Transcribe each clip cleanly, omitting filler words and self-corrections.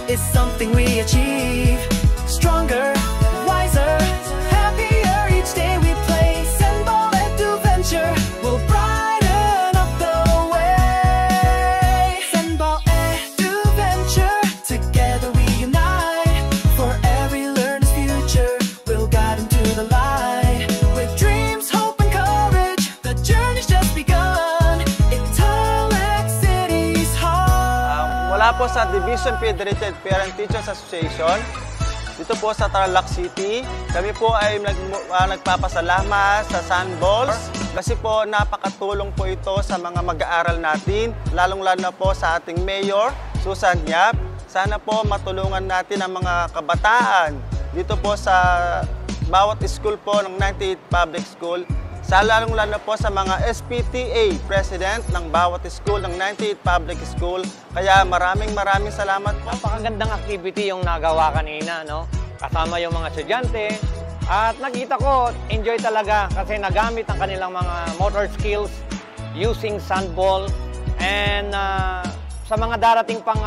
is something we achieve. Stronger, wiser, happier each day we play. Sandball Adventure will brighten up the way. Sandball Adventure, together we unite. For every learner's future, we'll guide into the light. With dreams, hope, and courage, the journey's just begun. Intellect City's heart. Wala po sa Division Federated Parent-Teachers Association dito po sa Tarlac City. Kami po ay nagpapasalamat sa Sandballs kasi po napakatulong po ito sa mga mag-aaral natin, lalong-lalo na po sa ating Mayor, Susan Yap. Sana po matulungan natin ang mga kabataan dito po sa bawat school po ng 98 Public School, sa lalong-lalo na po sa mga SPTA President ng bawat school ng 98 Public School. Kaya maraming salamat po. Napakagandang activity yung nagawa kanina, no? Kasama yung mga estudyante. At nakita ko, enjoy talaga kasi nagamit ang kanilang mga motor skills using sandball. And sa mga darating pang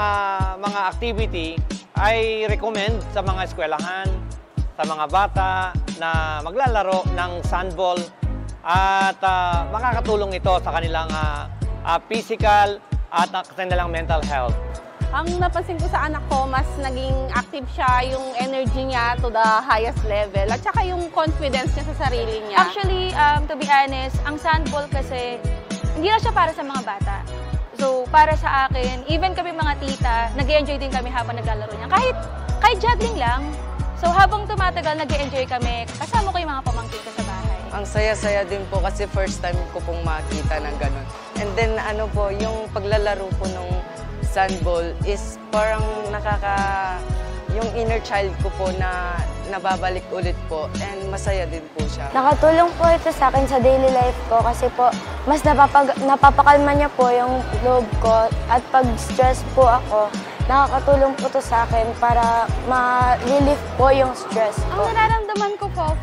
mga activity, I recommend sa mga eskwelahan, sa mga bata na maglalaro ng sandball. At makakatulong ito sa kanilang physical at kanilang mental health. Ang napansin ko sa anak ko, mas naging active siya, yung energy niya to the highest level, at saka yung confidence niya sa sarili niya. Actually, to be honest, ang sandball kasi, hindi lang siya para sa mga bata. So, para sa akin, even kami mga tita, nag-enjoy din kami habang naglalaro niya. Kahit juggling lang. So, habang tumatagal, nag-enjoy kami. Kasama ko yung mga pamangkin ko sa bahay. Ang saya-saya din po kasi first time ko pong makita ng ganun. And then ano po, yung paglalaro po ng sandball is parang yung inner child ko po na nababalik ulit po and masaya din po siya. Nakatulong po ito sa akin sa daily life ko kasi po mas napapakalma niya po yung loob ko at pag stress po ako, nakakatulong po ito sa akin para ma-relieve po yung stress ko. Ang nararamdaman ko po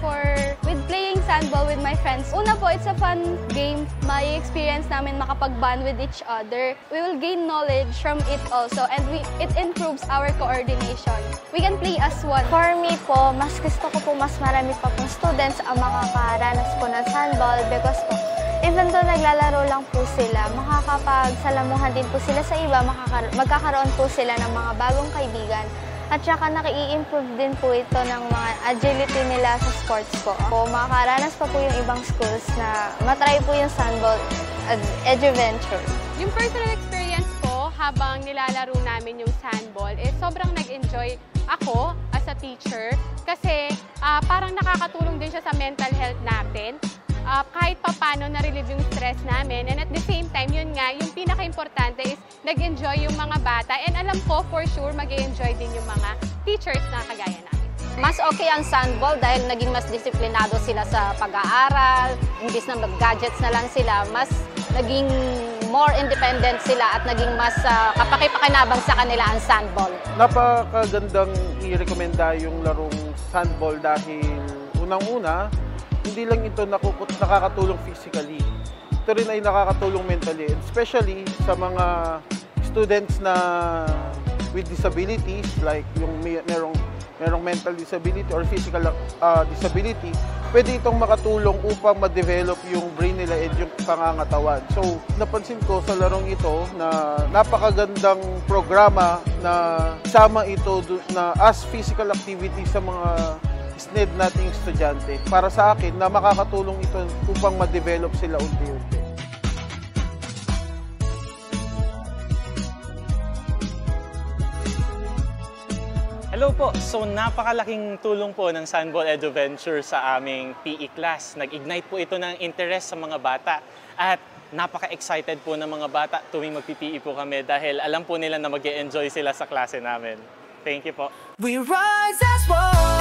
with playing sandball with my friends, una po, it's a fun game. May experience namin makapag-bond with each other. We will gain knowledge from it also and it improves our coordination. We can play as one. For me po, mas gusto ko po mas marami pa pong students ang makakaranas po ng sandball because po, even though naglalaro lang po sila, makakapagsalamuhan din po sila sa iba, magkakaroon po sila ng mga bagong kaibigan. At saka naki-improve din po ito ng mga agility nila sa sports po. Makakaranas pa po yung ibang schools na matry po yung sandball adventure. Yung personal experience ko habang nilalaro namin yung sandball is sobrang nag-enjoy ako as a teacher kasi parang nakakatulong din siya sa mental health natin. Kahit pa paano na-relieve yung stress namin. And at the same time, yun nga, yung pinaka-importante is nag-enjoy yung mga bata. And alam ko, for sure, mag-enjoy din yung mga teachers na kagaya namin. Mas okay ang sandball dahil naging mas disiplinado sila sa pag-aaral. Imbis na mag-gadgets na lang sila, mas naging more independent sila at naging mas kapakipakinabang sa kanila ang sandball. Napakagandang i-rekomenda yung larong sandball dahil unang-una, hindi lang ito nakakatulong physically. Ito rin ay nakakatulong mentally, especially sa mga students na with disabilities, like yung merong mental disability or physical disability, pwede itong makatulong upang ma-develop yung brain nila at yung pangangatawan. So, napansin ko sa larong ito na napakagandang programa na sama ito na as physical activity sa mga SNED nating estudyante. Para sa akin, na makakatulong ito upang ma-develop sila unti-unti. Hello po! So napakalaking tulong po ng Sandball Adventure sa aming PE class. Nag-ignite po ito ng interest sa mga bata at napaka-excited po ng mga bata tuwing mag-PE po kami dahil alam po nila na mag-e-enjoy sila sa klase namin. Thank you po! We rise as one.